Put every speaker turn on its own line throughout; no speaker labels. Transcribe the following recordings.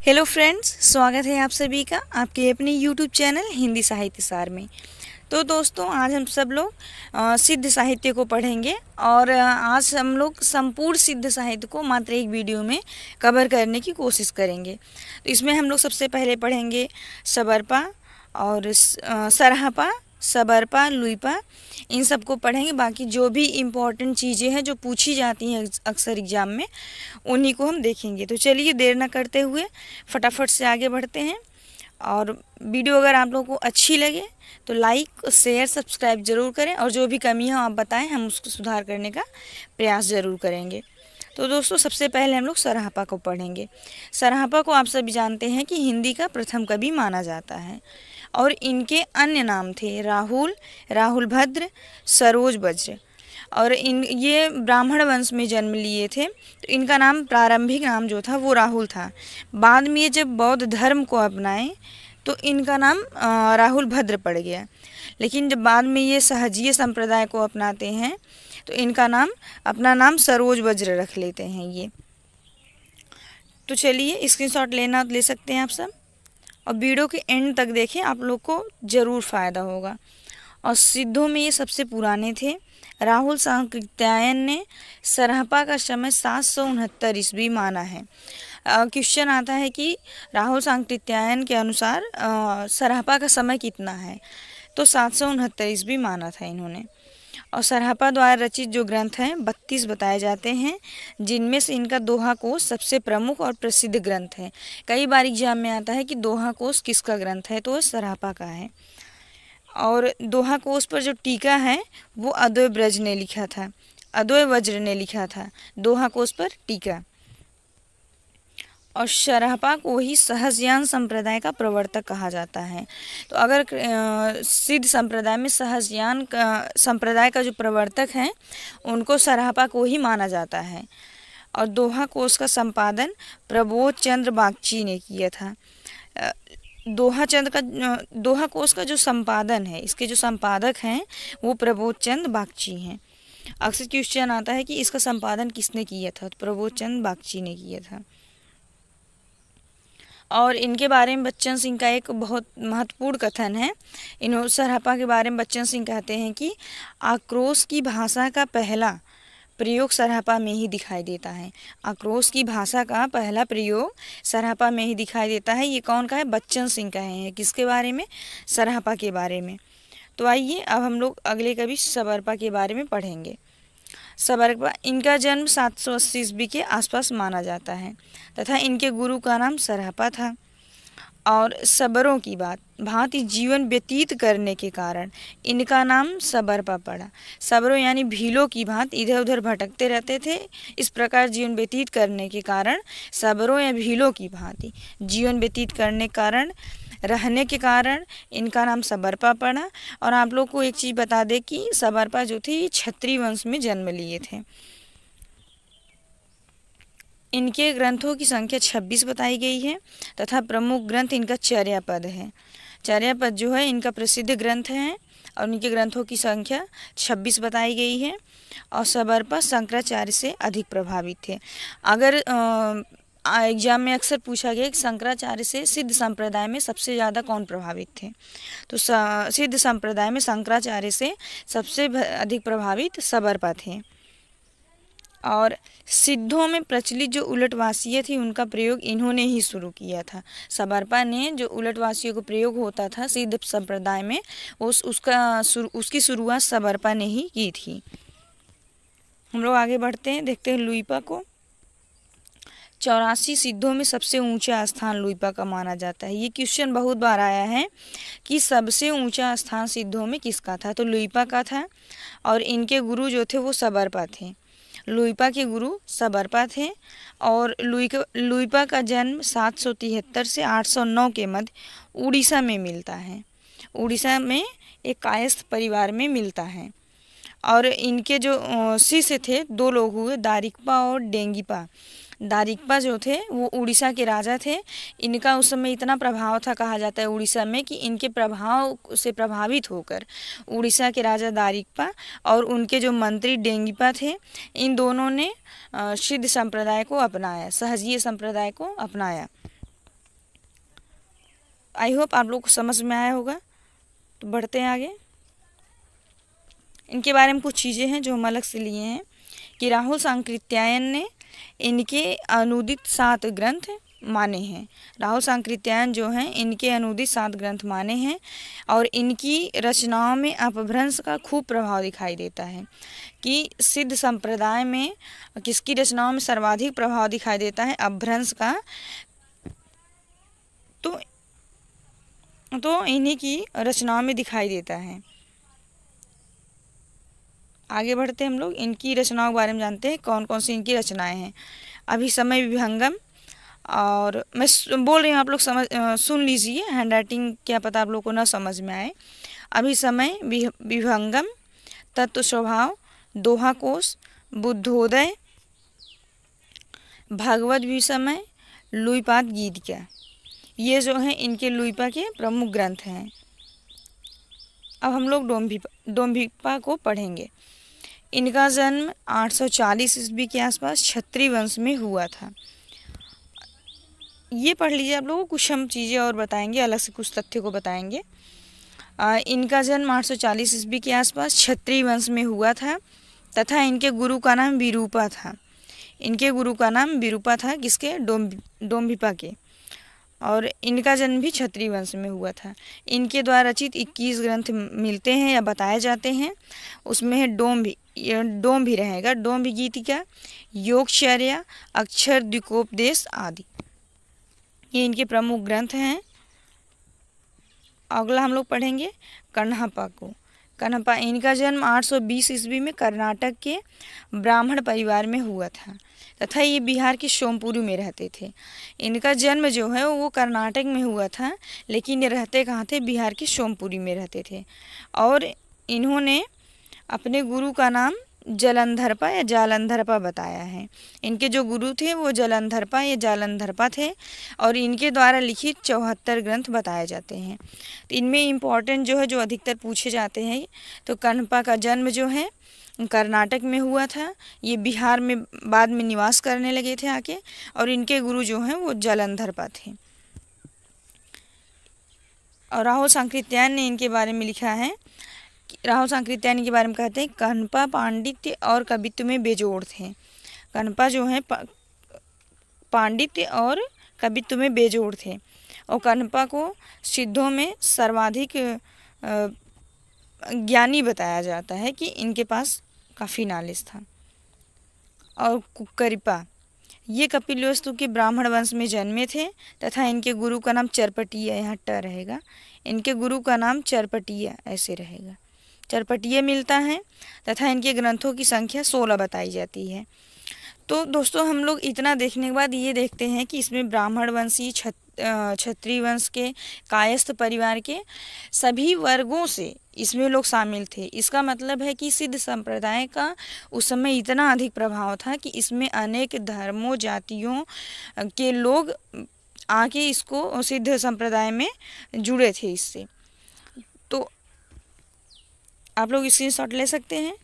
Hello friends, स्वागत है आप सभी का आपके अपने यूट्यूब चैनल हिंदी साहित्य सार में। तो दोस्तों, आज हम सब लोग सिद्ध साहित्य को पढ़ेंगे और आज हम लोग संपूर्ण सिद्ध साहित्य को मात्र एक वीडियो में कवर करने की कोशिश करेंगे। तो इसमें हम लोग सबसे पहले पढ़ेंगे सबरपा और सरहपा, सबरपा, लुइपा, इन सब को पढ़ेंगे। बाकी जो भी इम्पोर्टेंट चीज़ें हैं जो पूछी जाती हैं अक्सर एग्ज़ाम में, उन्हीं को हम देखेंगे। तो चलिए देर ना करते हुए फटाफट से आगे बढ़ते हैं। और वीडियो अगर आप लोगों को अच्छी लगे तो लाइक, शेयर, सब्सक्राइब ज़रूर करें और जो भी कमी हो आप बताएं, हम उसको सुधार करने का प्रयास ज़रूर करेंगे। तो दोस्तों, सबसे पहले हम लोग सरहपा को पढ़ेंगे। सरहपा को आप सभी जानते हैं कि हिंदी का प्रथम कवि माना जाता है और इनके अन्य नाम थे राहुल, राहुल भद्र, सरोज वज्र। और ये ब्राह्मण वंश में जन्म लिए थे। तो इनका नाम, प्रारंभिक नाम जो था वो राहुल था। बाद में ये जब बौद्ध धर्म को अपनाए तो इनका नाम राहुल भद्र पड़ गया। लेकिन जब बाद में ये सहजीय संप्रदाय को अपनाते हैं तो इनका नाम, अपना नाम सरोज वज्र रख लेते हैं ये। तो चलिए स्क्रीनशॉट लेना ले सकते हैं आप सब, और वीडियो के एंड तक देखें, आप लोग को ज़रूर फ़ायदा होगा। और सिद्धों में ये सबसे पुराने थे। राहुल सांकृत्यायन ने सरहपा का समय 769 ईस्वी माना है। क्वेश्चन आता है कि राहुल सांकृत्यायन के अनुसार सरहपा का समय कितना है, तो 769 ईस्वी माना था इन्होंने। और सरहपा द्वारा रचित जो ग्रंथ हैं 32 बताए जाते हैं, जिनमें से इनका दोहा कोश सबसे प्रमुख और प्रसिद्ध ग्रंथ है। कई बार एग्जाम में आता है कि दोहा कोश किसका ग्रंथ है, तो सरहपा का है। और दोहा कोश पर जो टीका है वो अद्वै ब्रज ने लिखा था, अद्वै वज्र ने लिखा था दोहा कोश पर टीका। और सरहपा को ही सहजयान संप्रदाय का प्रवर्तक कहा जाता है। तो अगर सिद्ध संप्रदाय में सहजयान संप्रदाय का जो प्रवर्तक हैं उनको सरहपा को ही माना जाता है। और दोहा कोश का संपादन प्रबोध चंद्र बागची ने किया था। दोहा कोश का जो संपादन है, इसके जो संपादक हैं वो प्रबोध चंद्र बागची हैं। अक्सर क्वेश्चन आता है कि इसका संपादन किसने किया था, तो प्रबोध चंद्र बागची ने किया था। और इनके बारे में बच्चन सिंह का एक बहुत महत्वपूर्ण कथन है। इन सरहपा के बारे में बच्चन सिंह कहते हैं कि आक्रोश की भाषा का पहला प्रयोग सरहपा में ही दिखाई देता है। आक्रोश की भाषा का पहला प्रयोग सरहपा में ही दिखाई देता है। ये कौन का है? बच्चन सिंह कहे हैं। किसके बारे में? सरहपा के बारे में। तो आइए अब हम लोग अगले कवि सबरपा के बारे में पढ़ेंगे। सबरपा, इनका जन्म 780 ईस्वी के आसपास माना जाता है तथा इनके गुरु का नाम सरहपा था। और सबरों की भांति जीवन व्यतीत करने के कारण इनका नाम सबरपा पड़ा। सबरों यानी भीलों की भांति इधर उधर भटकते रहते थे। इस प्रकार जीवन व्यतीत करने के कारण, सबरों या भीलों की भांति जीवन व्यतीत करने के कारण, रहने के कारण इनका नाम सबरपा पड़ा। और आप लोग को एक चीज़ बता दें कि सबरपा जो थे ये क्षत्रिय वंश में जन्म लिए थे। इनके ग्रंथों की संख्या 26 बताई गई है तथा प्रमुख ग्रंथ इनका चर्यापद है। चर्यापद जो है इनका प्रसिद्ध ग्रंथ है और इनके ग्रंथों की संख्या 26 बताई गई है। और सबरपा शंकराचार्य से अधिक प्रभावित थे। अगर एग्जाम में अक्सर पूछा गया कि शंकराचार्य से सिद्ध संप्रदाय में सबसे ज़्यादा कौन प्रभावित थे, तो सिद्ध संप्रदाय में शंकराचार्य से सबसे अधिक प्रभावित सबरपा थे। और सिद्धों में प्रचलित जो उलटवासियाँ थी उनका प्रयोग इन्होंने ही शुरू किया था। सबरपा ने जो उलटवासियों का प्रयोग होता था सिद्ध संप्रदाय में, उसकी शुरुआत सबरपा ने ही की थी। हम लोग आगे बढ़ते हैं, देखते हैं लुइपा को। 84 सिद्धों में सबसे ऊंचा स्थान लुइपा का माना जाता है। ये क्वेश्चन बहुत बार आया है कि सबसे ऊंचा स्थान सिद्धों में किसका था, तो लुइपा का था। और इनके गुरु जो थे वो सबरपा थे। लुइपा के गुरु सबरपा थे। और लुइपा का जन्म 773 से 809 के मध्य उड़ीसा में मिलता है। उड़ीसा में एक कायस्थ परिवार में मिलता है। और इनके जो शिष्य थे, 2 लोग हुए, दारिकपा और डेंगीपा। दारिकपा जो थे वो उड़ीसा के राजा थे। इनका उस समय इतना प्रभाव था, कहा जाता है उड़ीसा में, कि इनके प्रभाव से प्रभावित होकर उड़ीसा के राजा दारिकपा और उनके जो मंत्री डेंगीपा थे, इन दोनों ने सिद्ध संप्रदाय को अपनाया, सहजीय संप्रदाय को अपनाया। आई होप आप लोग को समझ में आया होगा। तो बढ़ते हैं आगे। इनके बारे में कुछ चीज़ें हैं जो हम अलग से लिए हैं कि राहुल सांकृत्यायन ने इनके अनुदित 7 ग्रंथ माने हैं। राहुल सांकृत्यायन जो हैं इनके अनुदित 7 ग्रंथ माने हैं और इनकी रचनाओं में अपभ्रंश का खूब प्रभाव दिखाई देता है। कि सिद्ध संप्रदाय में किसकी रचनाओं में सर्वाधिक प्रभाव दिखाई देता है? अपभ्रंश का। तो इन्हीं की रचनाओं में दिखाई देता है। आगे बढ़ते हम लोग इनकी रचनाओं के बारे में जानते हैं, कौन कौन सी इनकी रचनाएं हैं। अभिसमय विभंगम, और मैं बोल रही हूँ, आप लोग सुन लीजिए, हैंडराइटिंग क्या पता आप लोग को ना समझ में आए। अभिसमय विभंगम, तत्व स्वभाव, दोहा कोश, बुद्धोदय, भागवत विसमय, लुईपाद गीतिका, ये जो हैं इनके लुईपा के प्रमुख ग्रंथ हैं। अब हम लोग डोम्भिपा को पढ़ेंगे। इनका जन्म 840 ईस्वी के आसपास क्षत्रिय वंश में हुआ था। ये पढ़ लीजिए आप लोगों को, कुछ हम चीज़ें और बताएंगे, अलग से कुछ तथ्य को बताएंगे। इनका जन्म 840 ईस्वी के आसपास क्षत्रिय वंश में हुआ था तथा इनके गुरु का नाम विरूपा था। इनके गुरु का नाम विरूपा था, किसके? डोम्भिपा के। और इनका जन्म भी क्षत्रिय वंश में हुआ था। इनके द्वारा रचित 21 ग्रंथ मिलते हैं या बताए जाते हैं। उसमें है डोम भी रहेगा, डोम्भ गीतिका, योगचर्या, अक्षर द्विकोपदेश आदि, ये इनके प्रमुख ग्रंथ हैं। अगला हम लोग पढ़ेंगे कण्हपा को। कण्हपा, इनका जन्म 820 ईस्वी में कर्नाटक के ब्राह्मण परिवार में हुआ था तथा ये बिहार के सोमपुरी में रहते थे। इनका जन्म जो है वो कर्नाटक में हुआ था, लेकिन ये रहते कहाँ थे? बिहार के सोमपुरी में रहते थे। और इन्होंने अपने गुरु का नाम जलंधरपा या जालंधरपा बताया है। इनके जो गुरु थे वो जलंधरपा या जालंधरपा थे और इनके द्वारा लिखित 74 ग्रंथ बताए जाते हैं। तो इनमें इम्पॉर्टेंट जो है, जो अधिकतर पूछे जाते हैं, तो कण्हपा का जन्म जो है कर्नाटक में हुआ था। ये बिहार में बाद में निवास करने लगे थे आके, और इनके गुरु जो हैं वो जालंधरपा थे। और राहुल सांकृत्यायन ने इनके बारे में लिखा है। राहुल सांकृत्यायन के बारे में कहते हैं कण्हपा पांडित्य और कवित्व में बेजोड़ थे। कण्हपा जो है पांडित्य और कवित्व में बेजोड़ थे और कण्हपा को सिद्धों में सर्वाधिक ज्ञानी बताया जाता है कि इनके पास काफ़ी नॉलेज था। और कुक्करिपा, ये कपिलवस्तु के ब्राह्मण वंश में जन्मे थे तथा इनके गुरु का नाम चरपटिया, यहाँ ट रहेगा, इनके गुरु का नाम चरपटिया ऐसे रहेगा, चरपटिया मिलता है तथा इनके ग्रंथों की संख्या 16 बताई जाती है। तो दोस्तों हम लोग इतना देखने के बाद ये देखते हैं कि इसमें ब्राह्मण वंशी, क्षत्रिय वंश के, कायस्थ परिवार के सभी वर्गों से इसमें लोग शामिल थे। इसका मतलब है कि सिद्ध संप्रदाय का उस समय इतना अधिक प्रभाव था कि इसमें अनेक धर्मों, जातियों के लोग आके इसको सिद्ध संप्रदाय में जुड़े थे इससे। तो आप लोग स्क्रीनशॉट ले सकते हैं।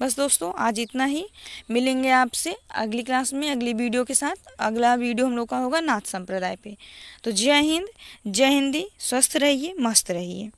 बस दोस्तों आज इतना ही, मिलेंगे आपसे अगली क्लास में अगली वीडियो के साथ। अगला वीडियो हम लोग का होगा नाथ संप्रदाय पे। तो जय हिंद, जय हिंदी, स्वस्थ रहिए, मस्त रहिए।